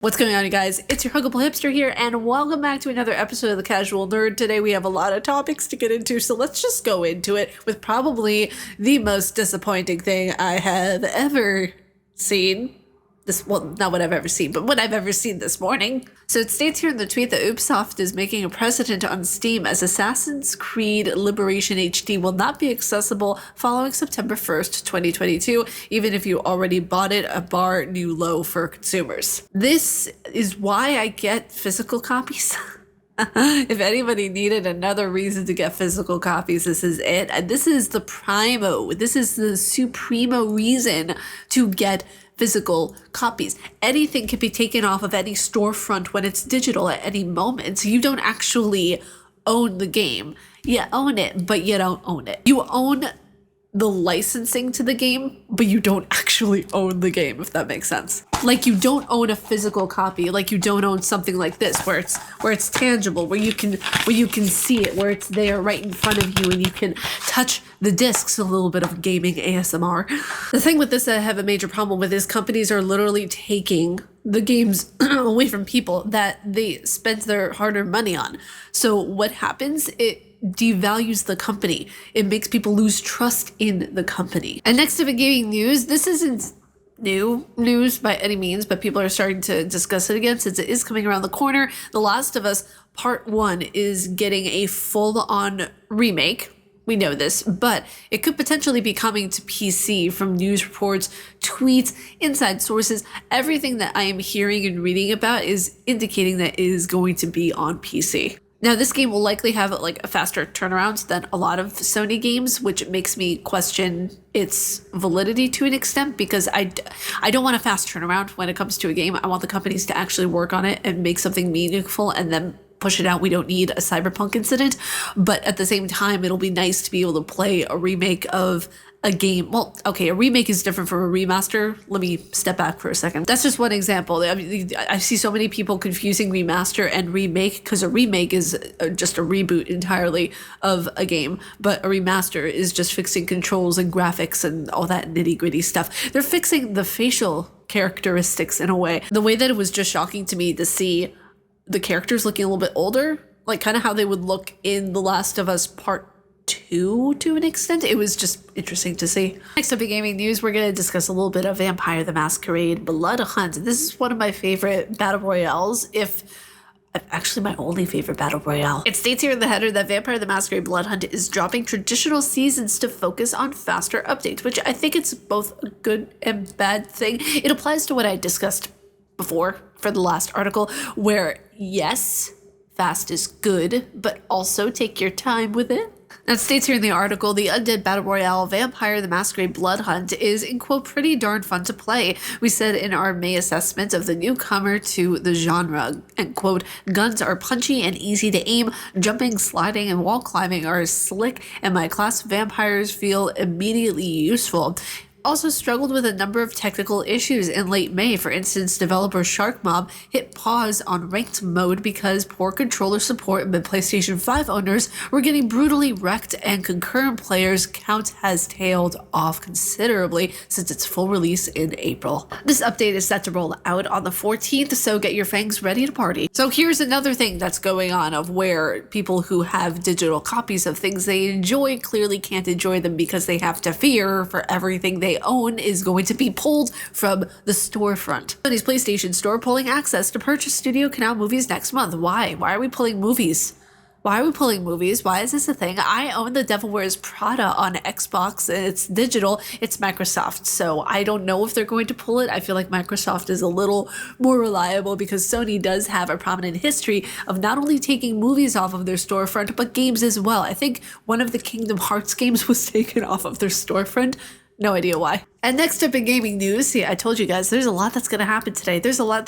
What's going on, you guys? It's your Huggable Hipster here, and welcome back to another episode of The Casual Nerd. Today we have a lot of topics to get into, so let's just go into it with probably the most disappointing thing I have ever seen. Well, not what I've ever seen, but what I've ever seen this morning. So it states here in the tweet that Ubisoft is making a precedent on Steam as Assassin's Creed Liberation HD will not be accessible following September 1st, 2022, even if you already bought it, a bar new low for consumers. This is why I get physical copies. If anybody needed another reason to get physical copies, this is it. And this is the primo. This is the supremo reason to get physical copies. Anything can be taken off of any storefront when it's digital at any moment. So you don't actually own the game. You own it, but you don't own it. You own the licensing to the game, but you don't actually own the game, if that makes sense. Like, you don't own a physical copy, like you don't own something like this where it's tangible, where you can see it, where it's there right in front of you and you can touch the discs. A little bit of gaming ASMR. The thing with this that I have a major problem with is companies are literally taking the games away from people that they spent their hard-earned money on. So what happens? It devalues the company. It makes people lose trust in the company. And next up in gaming news, this isn't new news by any means, but people are starting to discuss it again since it is coming around the corner. The Last of Us Part 1 is getting a full-on remake. We know this, but it could potentially be coming to PC from news reports, tweets, inside sources. Everything that I am hearing and reading about is indicating that it is going to be on PC. Now, this game will likely have like a faster turnaround than a lot of Sony games, which makes me question its validity to an extent, because I don't want a fast turnaround when it comes to a game. I want the companies to actually work on it and make something meaningful and then push it out. We don't need a cyberpunk incident, but at the same time, it'll be nice to be able to play a remake of a game. Well, okay, a remake is different from a remaster. Let me step back for a second. That's just one example. I mean, I see so many people confusing remaster and remake, because a remake is just a reboot entirely of a game, but a remaster is just fixing controls and graphics and all that nitty gritty stuff. They're fixing the facial characteristics in a way. The way that it was just shocking to me to see the characters looking a little bit older, like kind of how they would look in The Last of Us Part 2 to an extent. It was just interesting to see. Next up in gaming news, we're going to discuss a little bit of Vampire the Masquerade Bloodhunt. This is one of my favorite battle royales, actually my only favorite battle royale. It states here in the header that Vampire the Masquerade Bloodhunt is dropping traditional seasons to focus on faster updates, which I think it's both a good and bad thing. It applies to what I discussed before for the last article, where yes, fast is good, but also take your time with it. Now, it states here in the article, the undead battle royale Vampire the Masquerade Bloodhunt is, in quote, pretty darn fun to play. We said in our May assessment of the newcomer to the genre, end quote, guns are punchy and easy to aim, jumping, sliding, and wall climbing are slick, and my class vampires feel immediately useful. Also struggled with a number of technical issues in late May. For instance, developer Sharkmob hit pause on ranked mode because poor controller support amid PlayStation 5 owners were getting brutally wrecked, and concurrent players count has tailed off considerably since its full release in April. This update is set to roll out on the 14th, so get your fangs ready to party. So here's another thing that's going on, of where people who have digital copies of things they enjoy clearly can't enjoy them because they have to fear for everything they own is going to be pulled from the storefront. Sony's PlayStation Store pulling access to purchase Studio Canal movies next month. Why? Why are we pulling movies? Why are we pulling movies? Why is this a thing? I own The Devil Wears Prada on Xbox, and it's digital. It's Microsoft, so I don't know if they're going to pull it. I feel like Microsoft is a little more reliable because Sony does have a prominent history of not only taking movies off of their storefront, but games as well. I think one of the Kingdom Hearts games was taken off of their storefront. No idea why. And next up in gaming news, see, I told you guys, there's a lot that's going to happen today. There's a lot.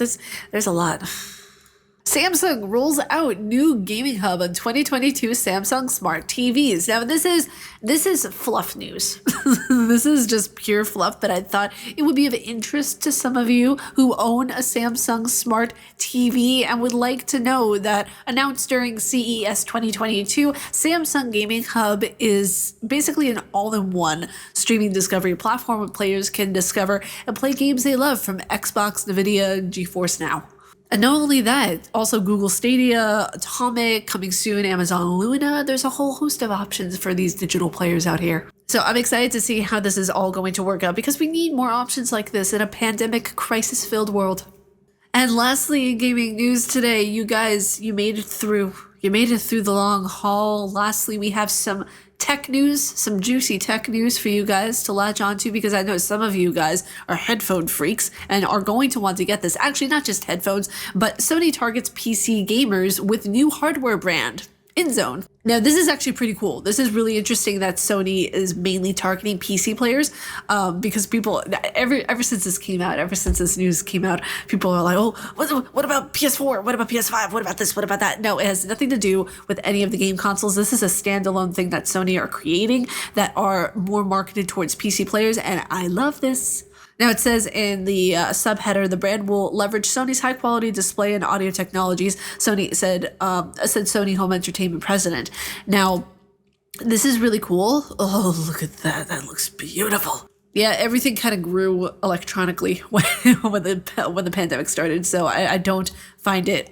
Samsung rolls out new gaming hub on 2022 Samsung Smart TVs. Now, this is fluff news. This is just pure fluff, but I thought it would be of interest to some of you who own a Samsung Smart TV and would like to know that announced during CES 2022, Samsung Gaming Hub is basically an all-in-one streaming discovery platform where players can discover and play games they love from Xbox, Nvidia, and GeForce Now. And not only that, also Google Stadia, Atomic, coming soon, Amazon Luna. There's a whole host of options for these digital players out here. So I'm excited to see how this is all going to work out because we need more options like this in a pandemic crisis-filled world. And lastly, in gaming news today, you guys, you made it through. You made it through the long haul. Lastly, we have some tech news, some juicy tech news for you guys to latch onto because I know some of you guys are headphone freaks and are going to want to get this. Actually, not just headphones, but Sony targets PC gamers with new hardware brand, InZone. Now, this is actually pretty cool. This is really interesting that Sony is mainly targeting PC players because people, ever since this came out, ever since this news came out, people are like, oh, what about PS4? What about PS5? What about this? What about that? No, it has nothing to do with any of the game consoles. This is a standalone thing that Sony are creating that are more marketed towards PC players, and I love this. Now it says in the subheader, the brand will leverage Sony's high-quality display and audio technologies. Sony said Sony Home Entertainment president. Now, this is really cool. Oh, look at that! That looks beautiful. Yeah, everything kind of grew electronically when the pandemic started. So I don't find it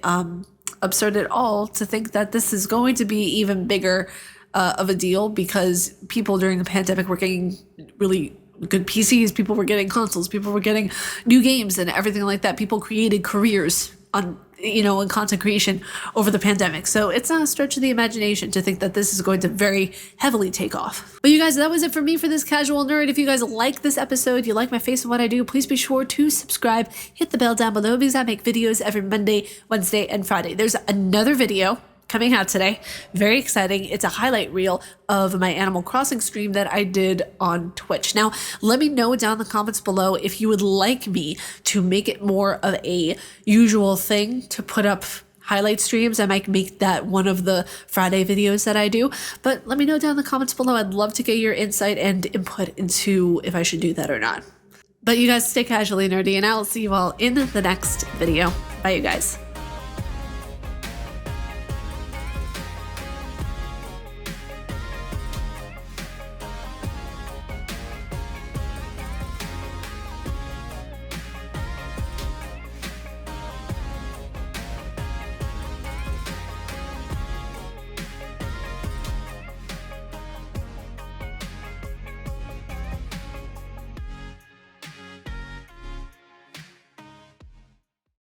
absurd at all to think that this is going to be even bigger of a deal because people during the pandemic were getting really good PCs, people were getting consoles, people were getting new games and everything like that. People created careers on, in content creation over the pandemic. So it's not a stretch of the imagination to think that this is going to very heavily take off. But you guys, that was it for me for this Casual Nerd. If you guys like this episode, you like my face and what I do, please be sure to subscribe, hit the bell down below because I make videos every Monday, Wednesday, and Friday. There's another video coming out today. Very exciting. It's a highlight reel of my Animal Crossing stream that I did on Twitch. Now, let me know down in the comments below if you would like me to make it more of a usual thing to put up highlight streams. I might make that one of the Friday videos that I do, but let me know down in the comments below. I'd love to get your insight and input into if I should do that or not. But you guys stay casually nerdy, and I'll see you all in the next video. Bye, you guys.